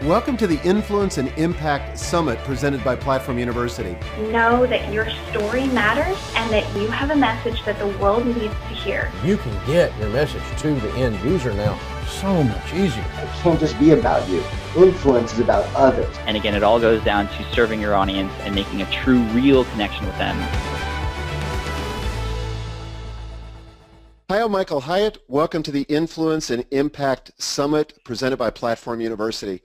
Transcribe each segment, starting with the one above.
Welcome to the Influence and Impact Summit presented by Platform University. Know that your story matters and that you have a message that the world needs to hear. You can get your message to the end user now so much easier. It can't just be about you. Influence is about others. And again, it all goes down to serving your audience and making a true, real connection with them. Hi, I'm Michael Hyatt. Welcome to the Influence and Impact Summit presented by Platform University.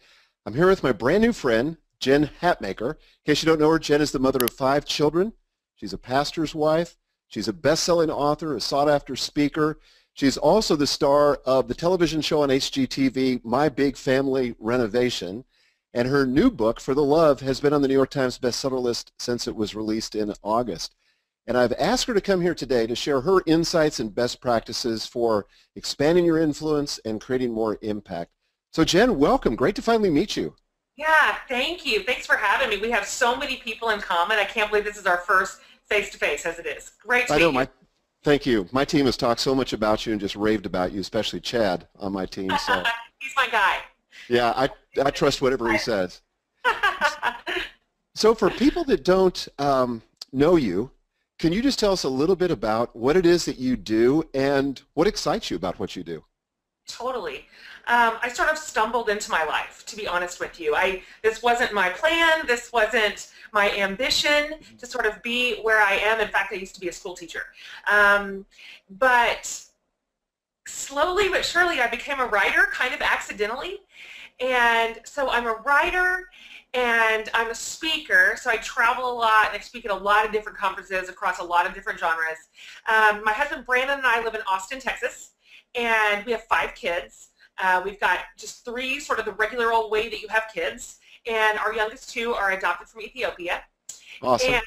I'm here with my brand new friend, Jen Hatmaker. In case you don't know her, Jen is the mother of 5 children. She's a pastor's wife. She's a best-selling author, a sought-after speaker. She's also the star of the television show on HGTV, My Big Family Renovation. And her new book, For the Love, has been on the New York Times bestseller list since it was released in August. And I've asked her to come here today to share her insights and best practices for expanding your influence and creating more impact. So Jen, welcome. Great to finally meet you. Yeah, thank you. Thanks for having me. We have so many people in common. I can't believe this is our first face-to-face as it is. Great to meet you. Thank you. My team has talked so much about you and just raved about you, especially Chad on my team. So. He's my guy. Yeah, I trust whatever he says. So for people that don't know you, can you just tell us a little bit about what it is that you do and what excites you about what you do? Totally. I sort of stumbled into my life, to be honest with you. This wasn't my plan. This wasn't my ambition to sort of be where I am. In fact, I used to be a school teacher. But slowly but surely, I became a writer, kind of accidentally. And so I'm a writer and I'm a speaker, so I travel a lot and I speak at a lot of different conferences across a lot of different genres. My husband Brandon and I live in Austin, Texas, and we have 5 kids. We've got just 3, sort of the regular old way that you have kids, and our youngest 2 are adopted from Ethiopia. Awesome. And,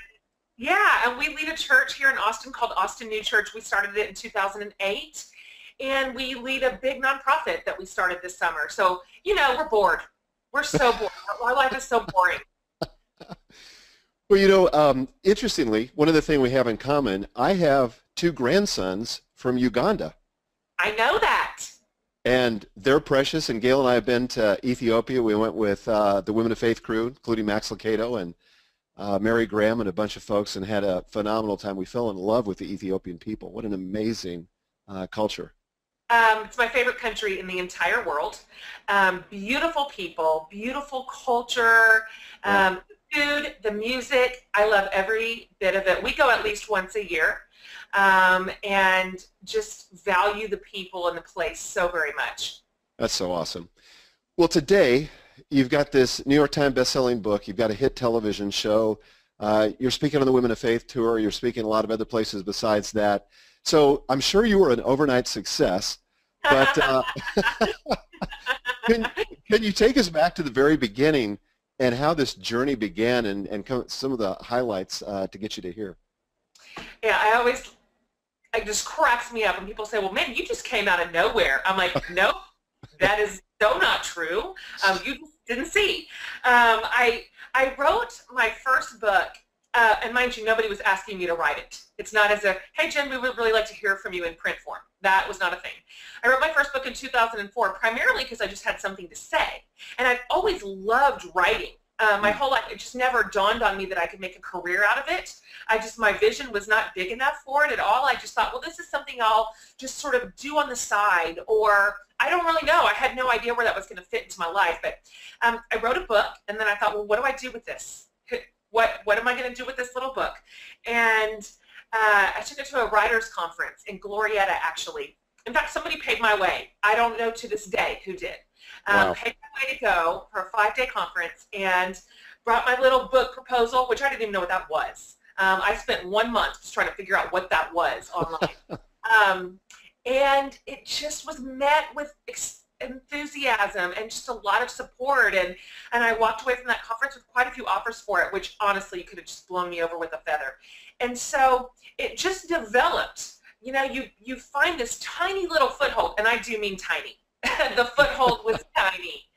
yeah, and we lead a church here in Austin called Austin New Church. We started it in 2008, and we lead a big nonprofit that we started this summer. So, you know, we're bored. We're so bored. Our life is so boring. Well, you know, interestingly, one of the things we have in common, I have 2 grandsons from Uganda. I know that. And they're precious, and Gail and I have been to Ethiopia. We went with the Women of Faith crew, including Max Lucado and Mary Graham and a bunch of folks, and had a phenomenal time. We fell in love with the Ethiopian people. What an amazing culture. It's my favorite country in the entire world. Beautiful people, beautiful culture, food, the music. I love every bit of it. We go at least once a year. And just value the people and the place so very much. That's so awesome. Well, today you've got this New York Times best-selling book. You've got a hit television show. You're speaking on the Women of Faith tour. You're speaking a lot of other places besides that. So I'm sure you were an overnight success. But can you take us back to the very beginning and how this journey began and some of the highlights to get you to here? Yeah, it just cracks me up when people say, well, man, you just came out of nowhere. I'm like, nope, that is so not true. You just didn't see. I wrote my first book, and mind you, nobody was asking me to write it. It's not as a, hey, Jen, we would really like to hear from you in print form. That was not a thing. I wrote my first book in 2004, primarily because I just had something to say. And I've always loved writing. My whole life, it just never dawned on me that I could make a career out of it. My vision was not big enough for it at all. I just thought, well, this is something I'll just sort of do on the side, or I don't really know. I had no idea where that was going to fit into my life. But I wrote a book, and then I thought, well, what do I do with this? What am I going to do with this little book? And I took it to a writer's conference in Glorietta, actually. In fact, somebody paid my way. I don't know to this day who did. Wow. Paid my way to go for a 5-day conference and brought my little book proposal, which I didn't even know what that was. I spent 1 month just trying to figure out what that was online. And it just was met with enthusiasm and just a lot of support. And I walked away from that conference with quite a few offers for it, which honestly could have just blown me over with a feather. And so it just developed. You know, you find this tiny little foothold, and I do mean tiny. The foothold was tiny,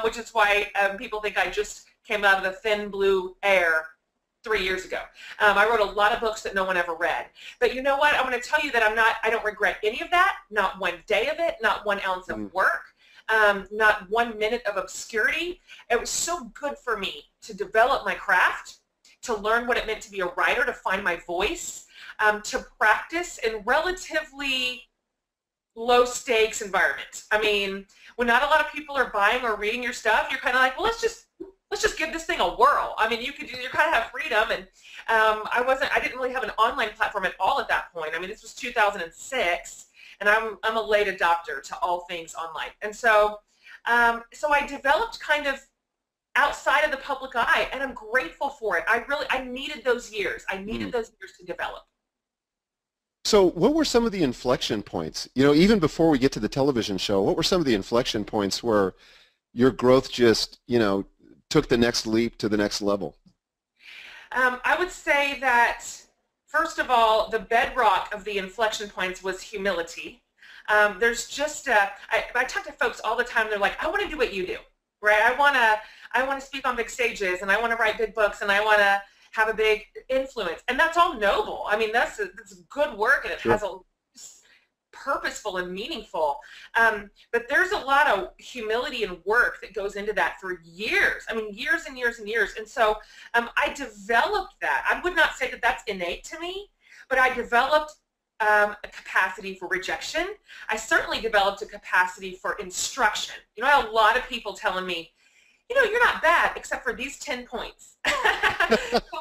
which is why people think I just came out of the thin blue air 3 years ago. I wrote a lot of books that no one ever read. But you know what? I'm going to tell you that I don't regret any of that, not one day of it, not 1 ounce of work. not 1 minute of obscurity. It was so good for me to develop my craft, to learn what it meant to be a writer, to find my voice, to practice in relatively low stakes environment. I mean, when not a lot of people are buying or reading your stuff, you're kind of like, well, let's just give this thing a whirl. I mean, you kind of have freedom, and I didn't really have an online platform at all at that point. I mean, this was 2006, and I'm a late adopter to all things online, and so I developed kind of outside of the public eye, and I'm grateful for it. I needed those years. I needed those years to develop. So what were some of the inflection points? You know, even before we get to the television show, what were some of the inflection points where your growth just, you know, took the next leap to the next level? I would say that, first of all, the bedrock of the inflection points was humility. There's just, I talk to folks all the time, they're like, I want to do what you do, right? I want to speak on big stages, and I want to write big books, and I want to have a big influence, and that's all noble. I mean, that's good work, and it has a purposeful and meaningful. But there's a lot of humility and work that goes into that for years. I mean, years and years and years. And so I developed that. I would not say that that's innate to me, but I developed a capacity for rejection. I certainly developed a capacity for instruction. You know, I had a lot of people telling me, you know, you're not bad except for these 10 points. So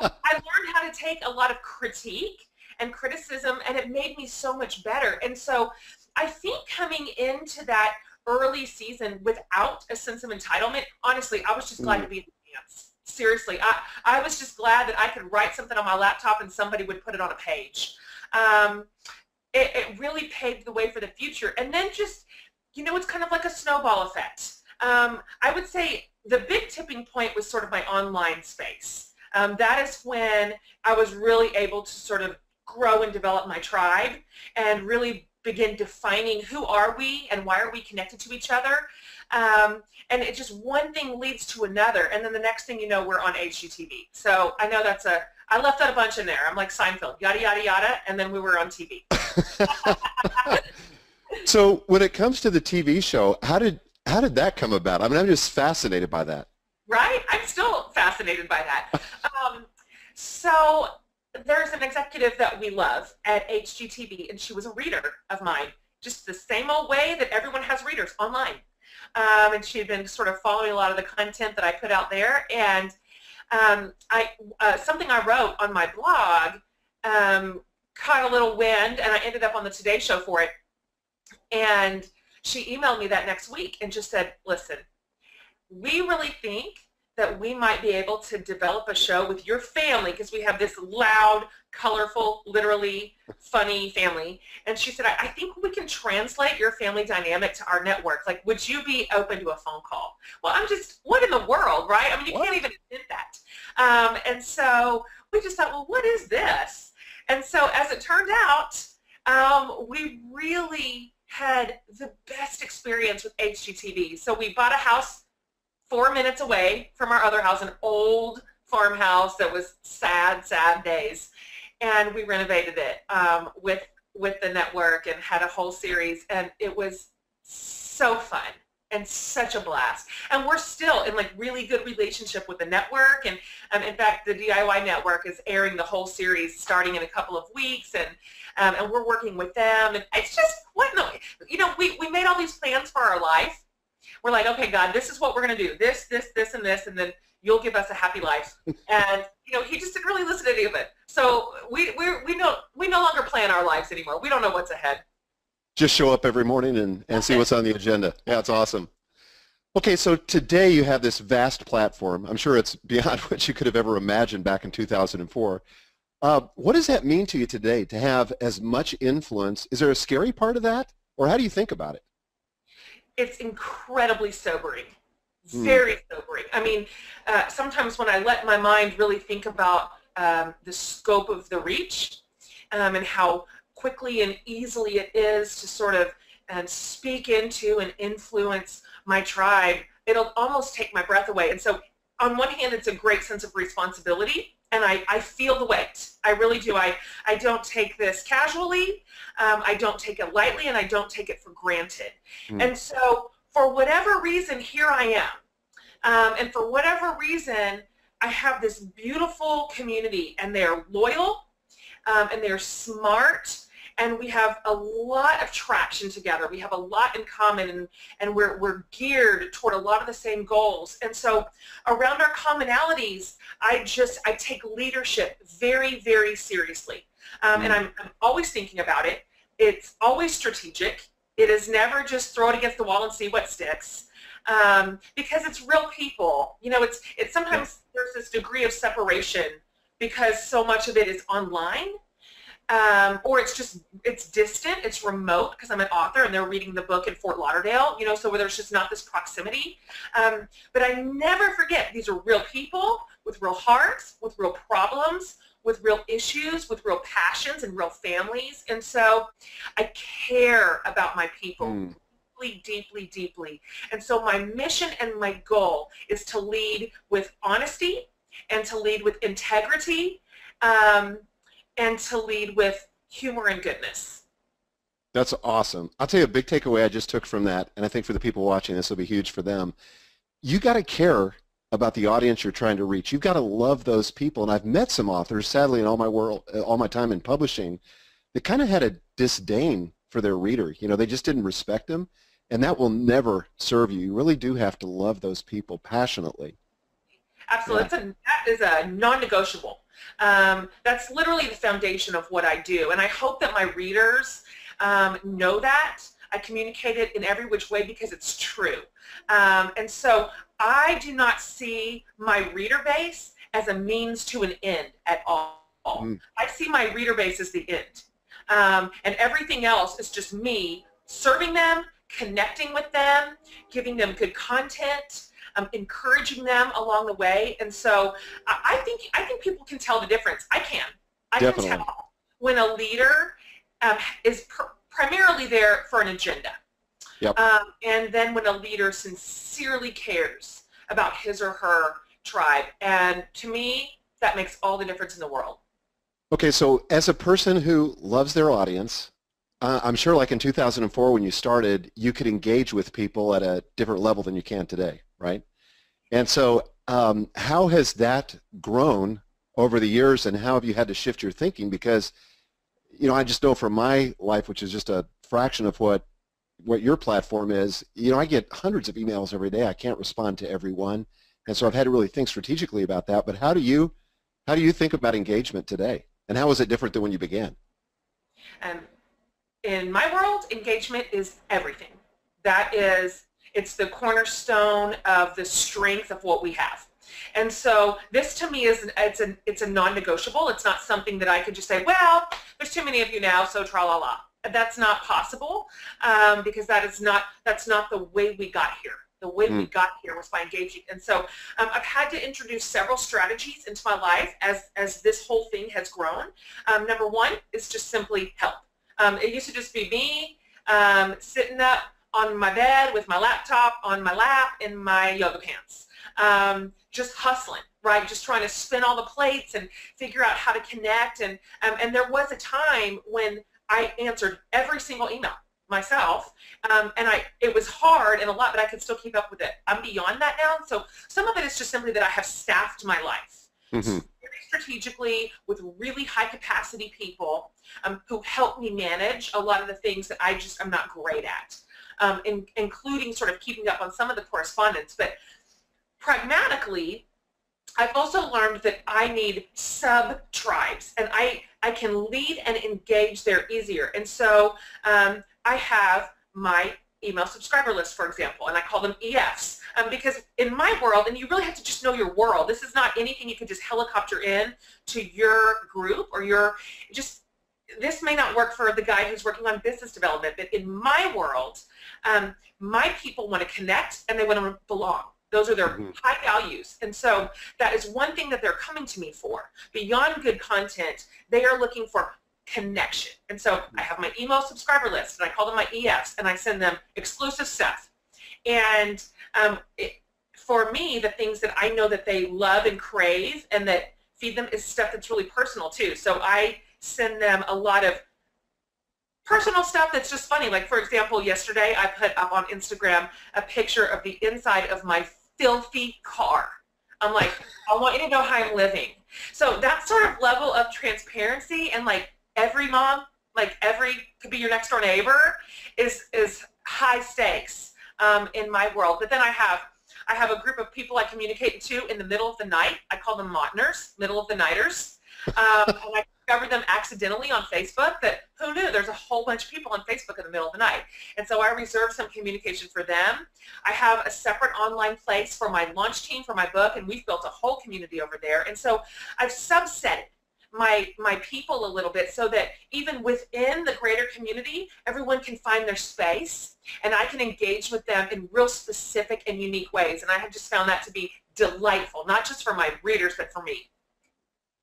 I learned how to take a lot of critique and criticism, and it made me so much better. And so I think coming into that early season without a sense of entitlement, honestly, I was just glad to be in the dance. Seriously, I was just glad that I could write something on my laptop and somebody would put it on a page. It really paved the way for the future. And then just, you know, it's kind of like a snowball effect. I would say the big tipping point was sort of my online space. That is when I was really able to sort of grow and develop my tribe and really begin defining who are we and why are we connected to each other. And it just one thing leads to another, and then the next thing you know, we're on HGTV. So I know I left out a bunch in there. I'm like Seinfeld, yada, yada, yada, and then we were on TV. So when it comes to the TV show, how did that come about? I mean, I'm just fascinated by that. Right? I'm still fascinated by that. So there's an executive that we love at HGTV, and she was a reader of mine, just the same old way that everyone has readers online. And she had been sort of following a lot of the content that I put out there, and something I wrote on my blog caught a little wind, and I ended up on the Today Show for it. And she emailed me that next week and just said, listen, we really think that we might be able to develop a show with your family because we have this loud, colorful, literally funny family. And she said, I think we can translate your family dynamic to our network. Like, would you be open to a phone call? Well, I'm just, what in the world, right? I mean, you can't even admit that. And so we just thought, well, what is this? And so as it turned out, we really had the best experience with HGTV. So we bought a house 4 minutes away from our other house, an old farmhouse that was sad, sad days, and we renovated it with the network and had a whole series, and it was so fun and such a blast. And we're still in like really good relationship with the network, and in fact, the DIY network is airing the whole series starting in a couple of weeks, and we're working with them, and it's just, you know, we made all these plans for our life. We're like, okay, God, this is what we're going to do, this, and this, and then you'll give us a happy life. And, you know, he just didn't really listen to any of it. So we no longer plan our lives anymore. We don't know what's ahead. Just show up every morning and see what's on the agenda. Yeah, it's awesome. Okay, so today you have this vast platform. I'm sure it's beyond what you could have ever imagined back in 2004. What does that mean to you today to have as much influence? Is there a scary part of that? Or how do you think about it? It's incredibly sobering, very sobering. I mean, sometimes when I let my mind really think about the scope of the reach and how quickly and easily it is to sort of speak into and influence my tribe, it'll almost take my breath away. And so on one hand, it's a great sense of responsibility, and I feel the weight. I really do. I don't take this casually. I don't take it lightly, and I don't take it for granted. And so for whatever reason, here I am. And for whatever reason, I have this beautiful community, and they're loyal, and they're smart, and we have a lot of traction together. We have a lot in common, and we're geared toward a lot of the same goals. And so around our commonalities, I take leadership very, very seriously. And I'm always thinking about it. It's always strategic. It is never just throw it against the wall and see what sticks. Because it's real people. You know, it's sometimes there's this degree of separation because so much of it is online. Or it's distant, it's remote, because I'm an author and they're reading the book in Fort Lauderdale, you know, so where there's just not this proximity. But I never forget, these are real people with real hearts, with real problems, with real issues, with real passions and real families. And so I care about my people deeply, deeply, deeply. And so my mission and my goal is to lead with honesty and to lead with integrity, and to lead with humor and goodness. That's awesome. I'll tell you a big takeaway I just took from that, and I think for the people watching, this will be huge for them. You got to care about the audience you're trying to reach. You've got to love those people. And I've met some authors, sadly, in all my time in publishing, that kind of had a disdain for their reader. You know, they just didn't respect them, and that will never serve you. You really do have to love those people passionately. Absolutely. Yeah. That is a non-negotiable. That's literally the foundation of what I do. And I hope that my readers know that. I communicate it in every which way because it's true. And so I do not see my reader base as a means to an end at all. I see my reader base as the end. And everything else is just me serving them, connecting with them, giving them good content, encouraging them along the way. And so I think people can tell the difference. I can tell when a leader is primarily there for an agenda. Yep. And then when a leader sincerely cares about his or her tribe. And to me, that makes all the difference in the world. Okay, so as a person who loves their audience, I'm sure like in 2004 when you started, you could engage with people at a different level than you can today, right? And so how has that grown over the years, and how have you had to shift your thinking? Because, you know, I just know from my life, which is just a fraction of what your platform is, you know, I get hundreds of emails every day. I can't respond to every one. And so I've had to really think strategically about that. But how do you think about engagement today? And how is it different than when you began? In my world, engagement is everything. It's the cornerstone of the strength of what we have. And so this to me it's a non-negotiable. It's not something that I could just say, well, there's too many of you now, so tra-la-la. That's not possible, because that's not the way we got here. The way we got here was by engaging. And so I've had to introduce several strategies into my life as this whole thing has grown. Number one is just simply help. It used to just be me sitting up on my bed with my laptop on my lap in my yoga pants, just hustling, right? Just trying to spin all the plates and figure out how to connect. And there was a time when I answered every single email myself, and it was hard and a lot, but I could still keep up with it. I'm beyond that now, so some of it is just simply that I have staffed my life very strategically with really high capacity people who help me manage a lot of the things that I'm not great at, including sort of keeping up on some of the correspondence. But pragmatically, I've also learned that I need sub-tribes, and I can lead and engage there easier. And so I have my email subscriber list, for example, and I call them EFs, because in my world, and you really have to just know your world, this is not anything you can just helicopter in to your group or this may not work for the guy who's working on business development, but in my world, my people want to connect and they want to belong. Those are their high values. And so that is one thing that they're coming to me for. Beyond good content, they are looking for connection. And so I have my email subscriber list, and I call them my EFs, and I send them exclusive stuff. And for me, the things that I know that they love and crave and that feed them is stuff that's really personal too. So I send them a lot of personal stuff that's just funny. Like, for example, yesterday I put up on Instagram a picture of the inside of my filthy car. I'm like, I want you to know how I'm living. So that sort of level of transparency, and like every mom, like could be your next door neighbor, is high stakes in my world. But then I have a group of people I communicate to in the middle of the night. I call them Motners, middle of the nighters. And I discovered them accidentally on Facebook. That who knew there's a whole bunch of people on Facebook in the middle of the night. And so I reserve some communication for them. I have a separate online place for my launch team for my book, and we've built a whole community over there. And so I've subsetted my people a little bit so that even within the greater community, everyone can find their space, and I can engage with them in real specific and unique ways. And I have just found that to be delightful, not just for my readers, but for me.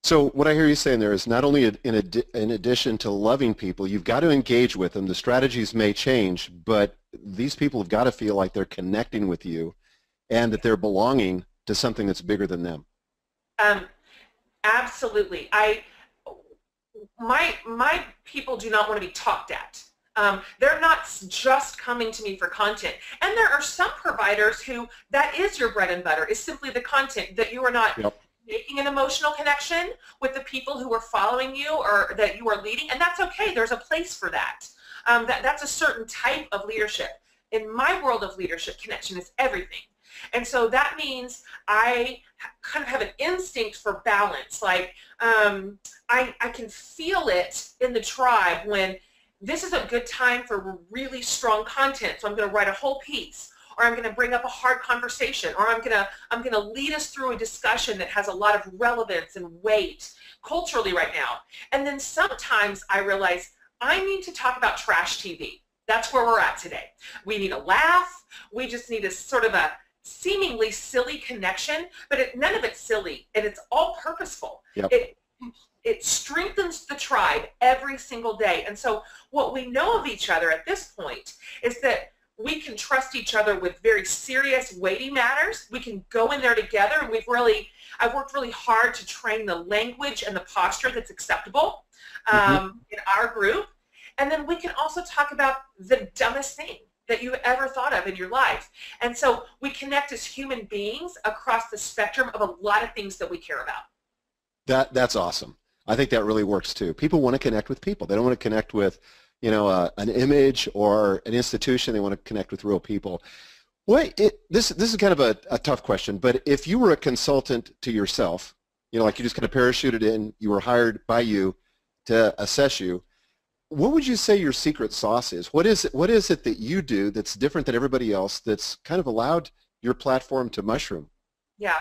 So what I hear you saying there is not only in addition to loving people, you've got to engage with them. The strategies may change, but these people have got to feel like they're connecting with you and that they're belonging to something that's bigger than them. Absolutely. My people do not want to be talked at. They're not just coming to me for content. And there are some providers who that is your bread and butter, is simply the content, that you are not making an emotional connection with the people who are following you or that you are leading, and that's okay. There's a place for that. That's a certain type of leadership. In my world of leadership, connection is everything. And so that means I kind of have an instinct for balance. Like I can feel it in the tribe when this is a good time for really strong content. So I'm going to write a whole piece, or I'm going to bring up a hard conversation, or I'm going to lead us through a discussion that has a lot of relevance and weight culturally right now. And then sometimes I realize I need to talk about trash TV. That's where we're at today. We need a laugh. We just need a sort of a seemingly silly connection, but none of it's silly, and it's all purposeful. Yep. It strengthens the tribe every single day. And so what we know of each other at this point is that we can trust each other with very serious, weighty matters. We can go in there together, and I've worked really hard to train the language and the posture that's acceptable in our group. And then we can also talk about the dumbest thing that you've ever thought of in your life. And so we connect as human beings across the spectrum of a lot of things that we care about. That's awesome. I think that really works too. People want to connect with people. They don't want to connect with, an image or an institution. They want to connect with real people. This is kind of a tough question, but if you were a consultant to yourself, like you just kind of parachuted in, you were hired by you to assess you, what would you say your secret sauce is? What is it that you do that's different than everybody else that's kind of allowed your platform to mushroom? Yeah.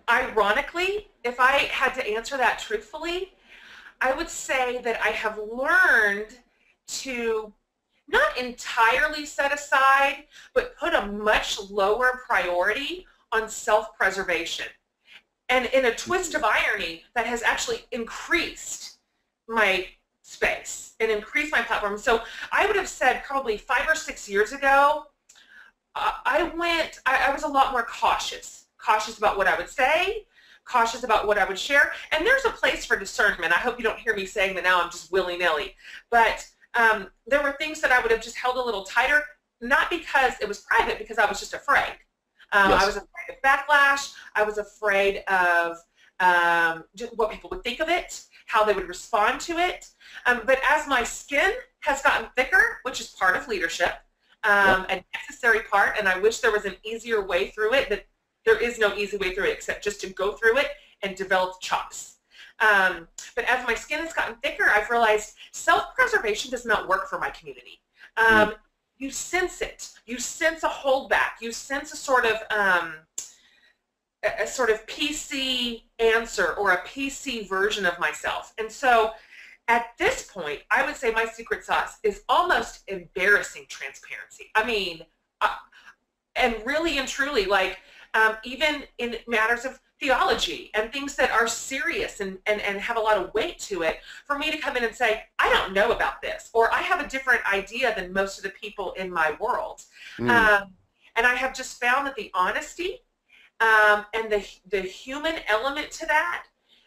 Ironically, if I had to answer that truthfully, I would say that I have learned to not entirely set aside, but put a much lower priority on self-preservation. And in a twist of irony, that has actually increased my space and increased my platform. So I would have said probably 5 or 6 years ago, I was a lot more cautious about what I would say, cautious about what I would share. And there's a place for discernment. I hope you don't hear me saying that now I'm just willy-nilly. But there were things that I would have just held a little tighter, not because it was private, because I was just afraid. Yes. I was afraid of backlash. I was afraid of just what people would think of it, how they would respond to it. But as my skin has gotten thicker, which is part of leadership, a necessary part, and I wish there was an easier way through it, that there is no easy way through it except just to go through it and develop chops. But as my skin has gotten thicker, I've realized self-preservation does not work for my community. You sense it. You sense a holdback. You sense a sort of PC answer or a PC version of myself. And so at this point, I would say my secret sauce is almost embarrassing transparency. I mean, and really and truly, like even in matters of theology and things that are serious and have a lot of weight to it, for me to come in and say, I don't know about this, or I have a different idea than most of the people in my world. And I have just found that the honesty and the human element to that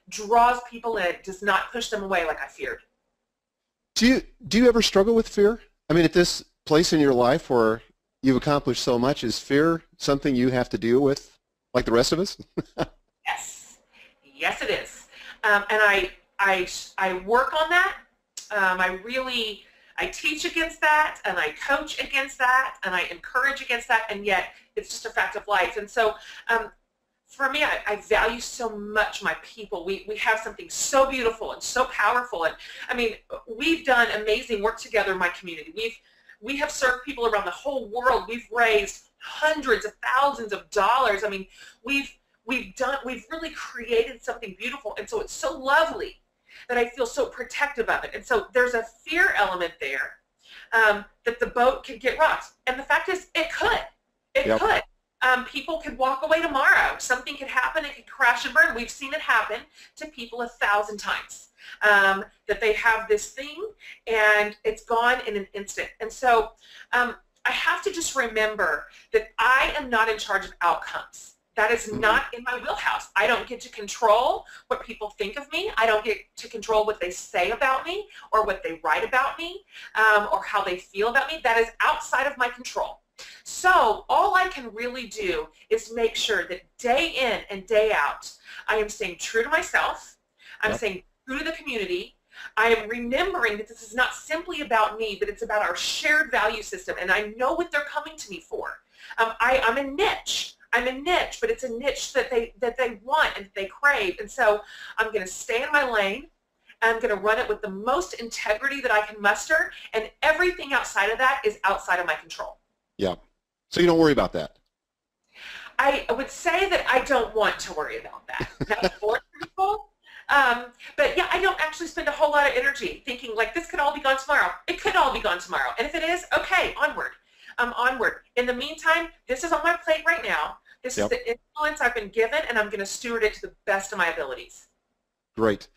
draws people in, does not push them away like I feared. Do you ever struggle with fear? I mean, at this place in your life where you've accomplished so much, is fear something you have to deal with like the rest of us? Yes, yes, it is, and I work on that. I teach against that, and I coach against that, and I encourage against that, and yet it's just a fact of life. And so for me, I value so much my people. We have something so beautiful and so powerful. And I mean, we've done amazing work together in my community. We have served people around the whole world. We've raised hundreds of thousands of dollars. I mean, we've really created something beautiful. And so it's so lovely that I feel so protective of it. And so there's a fear element there that the boat could get rocked. And the fact is, it could. It could. People could walk away tomorrow. Something could happen. It could crash and burn. We've seen it happen to people 1,000 times, that they have this thing and it's gone in an instant. And so I have to just remember that I am not in charge of outcomes. That is not in my wheelhouse. I don't get to control what people think of me. I don't get to control what they say about me or what they write about me or how they feel about me. That is outside of my control. So all I can really do is make sure that day in and day out, I am staying true to myself. I'm staying true to the community. I am remembering that this is not simply about me, but it's about our shared value system, and I know what they're coming to me for. I'm a niche. I'm a niche, but it's a niche that they want and that they crave. And so I'm going to stay in my lane. I'm going to run it with the most integrity that I can muster, and everything outside of that is outside of my control. Yeah. So you don't worry about that? I would say that I don't want to worry about that. That's for people. But yeah, I don't actually spend a whole lot of energy thinking like this could all be gone tomorrow. It could all be gone tomorrow. And if it is, okay, onward. Onward. In the meantime, this is on my plate right now. This is the influence I've been given, and I'm going to steward it to the best of my abilities. Great.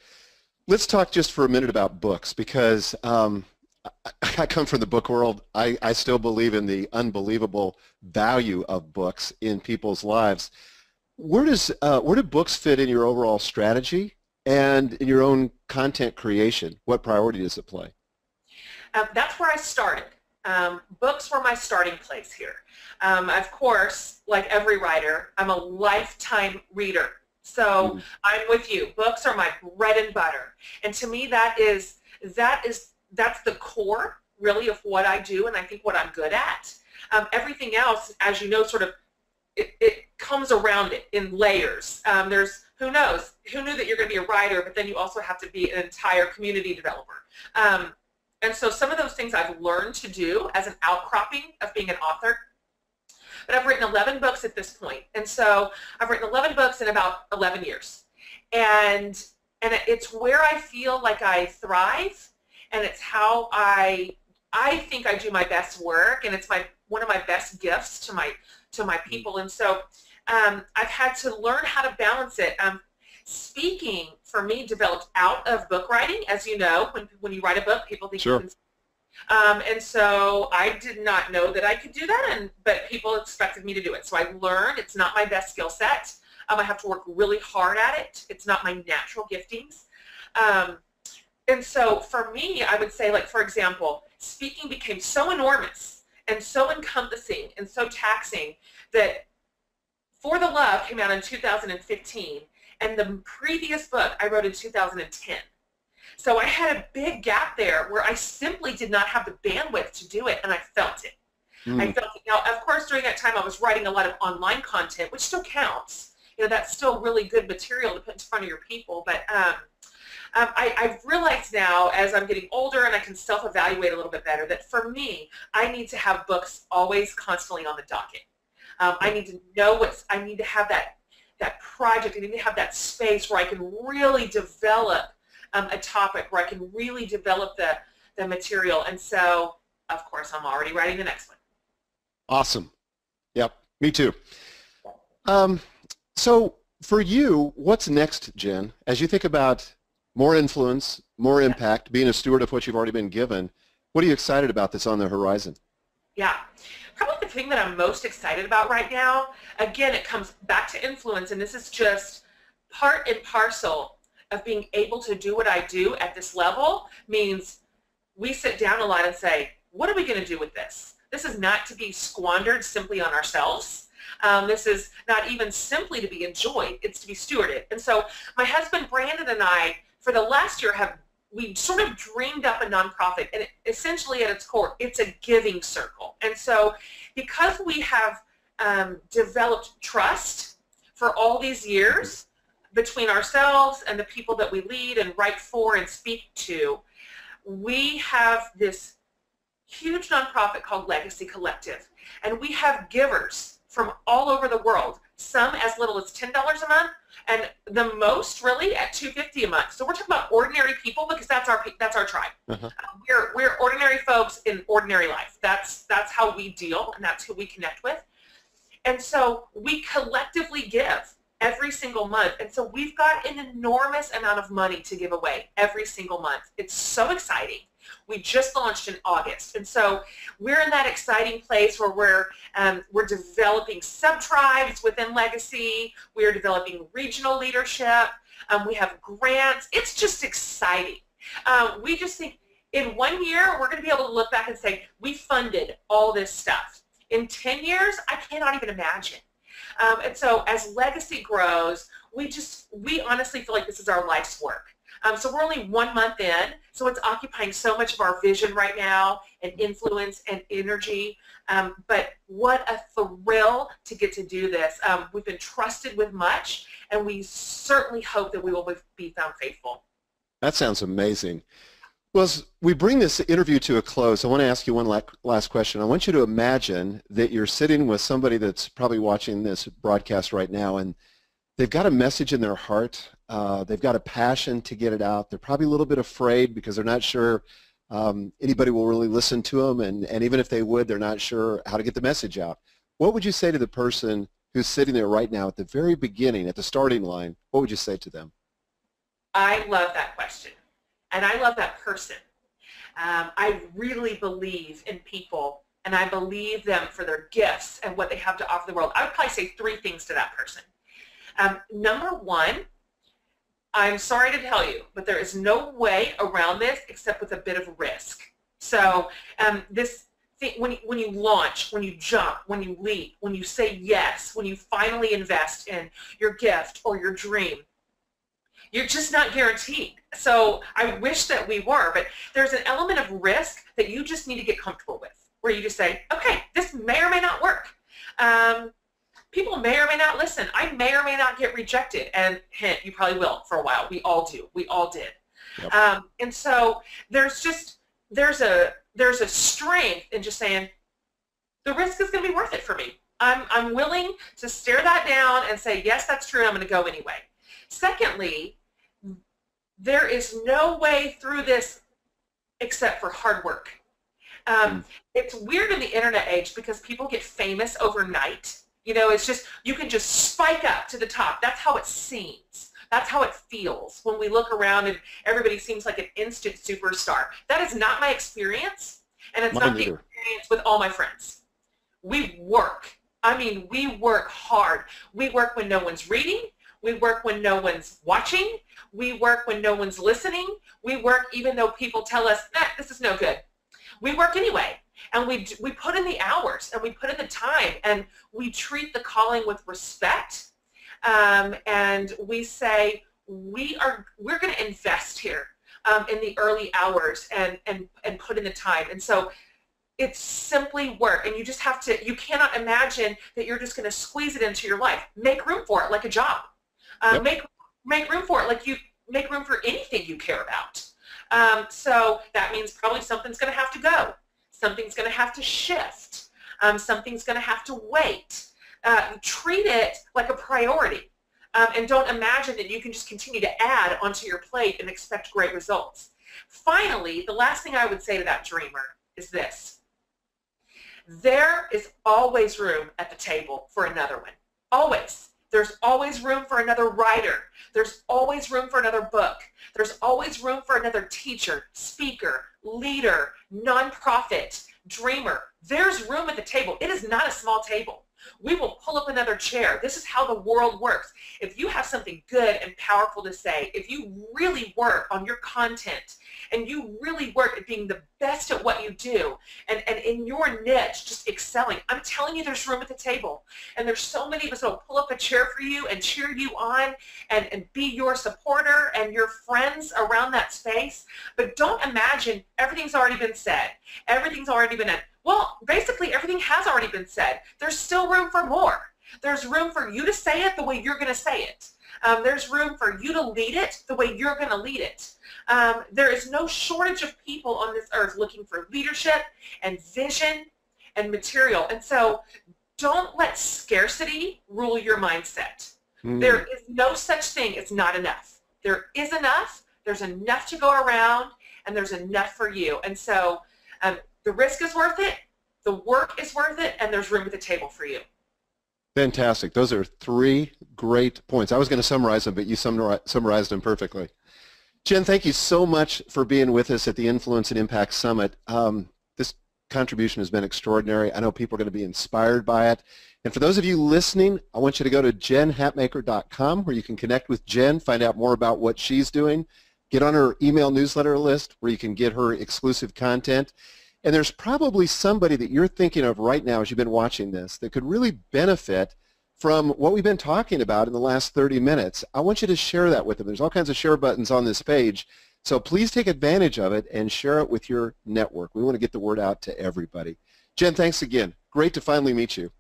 Let's talk just for a minute about books, because I come from the book world. I still believe in the unbelievable value of books in people's lives. Where do books fit in your overall strategy and in your own content creation? What priority does it play? That's where I started. Books were my starting place here. Of course, like every writer, I'm a lifetime reader. So I'm with you. Books are my bread and butter. And to me, that's the core, really, of what I do and I think what I'm good at. Everything else, as you know, sort of, it comes around it in layers. There's, who knows, who knew that you're going to be a writer, but then you also have to be an entire community developer. And so some of those things I've learned to do as an outcropping of being an author. But I've written 11 books at this point. And so I've written 11 books in about 11 years. And it's where I feel like I thrive, and it's how I think I do my best work, and it's one of my best gifts to my people. And so I've had to learn how to balance it. Speaking, for me, developed out of book writing. As you know, when you write a book, people think you can. And so I did not know that I could do that, but people expected me to do it. So I learned it's not my best skill set. I have to work really hard at it. It's not my natural giftings. And so for me, I would say, like, for example, speaking became so enormous and so encompassing and so taxing that For the Love came out in 2015, and the previous book I wrote in 2010. So I had a big gap there where I simply did not have the bandwidth to do it, and I felt it. I felt it. Now, of course, during that time, I was writing a lot of online content, which still counts. You know, that's still really good material to put in front of your people. But I've realized now, as I'm getting older and I can self-evaluate a little bit better, that for me, I need to have books always constantly on the docket. I need to know I need to have that project. I need to have that space where I can really develop a topic, where I can really develop the material. And so, of course, I'm already writing the next one. Awesome. Yep, me too. So for you, what's next, Jen? As you think about more influence, more impact, being a steward of what you've already been given, what are you excited about that's on the horizon? Yeah. Probably the thing that I'm most excited about right now, again, it comes back to influence, and this is just part and parcel of being able to do what I do at this level, means we sit down a lot and say, what are we going to do with this? This is not to be squandered simply on ourselves. This is not even simply to be enjoyed. It's to be stewarded. And so my husband Brandon and I, for the last year, we sort of dreamed up a nonprofit, and essentially at its core, it's a giving circle. And so because we have developed trust for all these years between ourselves and the people that we lead and write for and speak to, we have this huge nonprofit called Legacy Collective, and we have givers from all over the world, some as little as $10 a month, and the most really at $250 a month. So we're talking about ordinary people, because that's our tribe. We're ordinary folks in ordinary life. That's how we deal, and that's who we connect with. And so we collectively give every single month. And so we've got an enormous amount of money to give away every single month. It's so exciting. We just launched in August. And so we're in that exciting place where we're developing sub-tribes within Legacy. We're developing regional leadership. We have grants. It's just exciting. We just think in 1 year, we're going to be able to look back and say, we funded all this stuff. In 10 years, I cannot even imagine. And so as Legacy grows, we honestly feel like this is our life's work. So we're only 1 month in, so it's occupying so much of our vision right now and influence and energy. But what a thrill to get to do this. We've been trusted with much, and we certainly hope that we will be found faithful. That sounds amazing. Well, as we bring this interview to a close, I want to ask you one last question. I want you to imagine that you're sitting with somebody that's probably watching this broadcast right now, and they've got a message in their heart. They've got a passion to get it out. They're probably a little bit afraid because they're not sure anybody will really listen to them, and even if they would, they're not sure how to get the message out. What would you say to the person who's sitting there right now at the very beginning, at the starting line? What would you say to them? I love that question. And I love that person. I really believe in people, and I believe them for their gifts and what they have to offer the world. I would probably say 3 things to that person. Number 1, I'm sorry to tell you, but there is no way around this except with a bit of risk. So this thing, when you launch, when you jump, when you leap, when you say yes, when you finally invest in your gift or your dream, you're just not guaranteed. So I wish that we were, but there's an element of risk that you just need to get comfortable with, where you just say, okay, this may or may not work. People may or may not listen. I may or may not get rejected, and hint, you probably will for a while. We all do. We all did. Yep. And so there's a strength in just saying, the risk is going to be worth it for me. I'm willing to stare that down and say, yes, that's true. I'm going to go anyway. Secondly, there is no way through this except for hard work. It's weird in the internet age because people get famous overnight. You know, it's just, you can just spike up to the top. That's how it seems. That's how it feels when we look around and everybody seems like an instant superstar. That is not my experience, and it's not the experience with all my friends. We work. I mean, we work hard. We work when no one's reading. We work when no one's watching. We work when no one's listening. We work even though people tell us, this is no good. We work anyway, and we put in the hours, and we put in the time, and we treat the calling with respect, and we say we're going to invest here in the early hours and put in the time. And so it's simply work, and you just have to, you cannot imagine that you're just going to squeeze it into your life. Make room for it like a job. Yep. Make room for it like you make room for anything you care about. So that means probably something's going to have to go. Something's going to have to shift. Something's going to have to wait. Treat it like a priority, and don't imagine that you can just continue to add onto your plate and expect great results. Finally, the last thing I would say to that dreamer is this. There is always room at the table for another one. Always. There's always room for another writer. There's always room for another book. There's always room for another teacher, speaker, leader, nonprofit, dreamer. There's room at the table. It is not a small table. We will pull up another chair. This is how the world works. If you have something good and powerful to say, if you really work on your content and you really work at being the best at what you do and in your niche, just excelling, I'm telling you there's room at the table. And there's so many of us that will pull up a chair for you and cheer you on and be your supporter and your friends around that space. But don't imagine everything's already been said. Everything's already been done. Well, basically everything has already been said. There's still room for more. There's room for you to say it the way you're going to say it. There's room for you to lead it the way you're going to lead it. There is no shortage of people on this earth looking for leadership and vision and material. And so don't let scarcity rule your mindset. There is no such thing as not enough. There is enough. There's enough to go around, and there's enough for you. And so the risk is worth it, the work is worth it, and there's room at the table for you. Fantastic. Those are 3 great points. I was going to summarize them, but you summarized them perfectly. Jen, thank you so much for being with us at the Influence and Impact Summit. This contribution has been extraordinary. I know people are going to be inspired by it. And for those of you listening, I want you to go to jenhatmaker.com where you can connect with Jen, find out more about what she's doing, get on her email newsletter list where you can get her exclusive content. And there's probably somebody that you're thinking of right now as you've been watching this that could really benefit from what we've been talking about in the last 30 minutes. I want you to share that with them. There's all kinds of share buttons on this page. So please take advantage of it and share it with your network. We want to get the word out to everybody. Jen, thanks again. Great to finally meet you.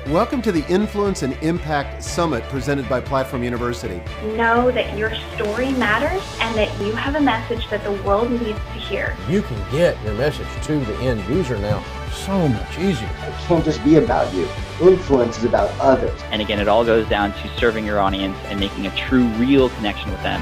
Welcome to the Influence and Impact Summit presented by Platform University. Know that your story matters and that you have a message that the world needs to hear. You can get your message to the end user now so much easier. It can't just be about you. Influence is about others. And again, it all goes down to serving your audience and making a true, real connection with them.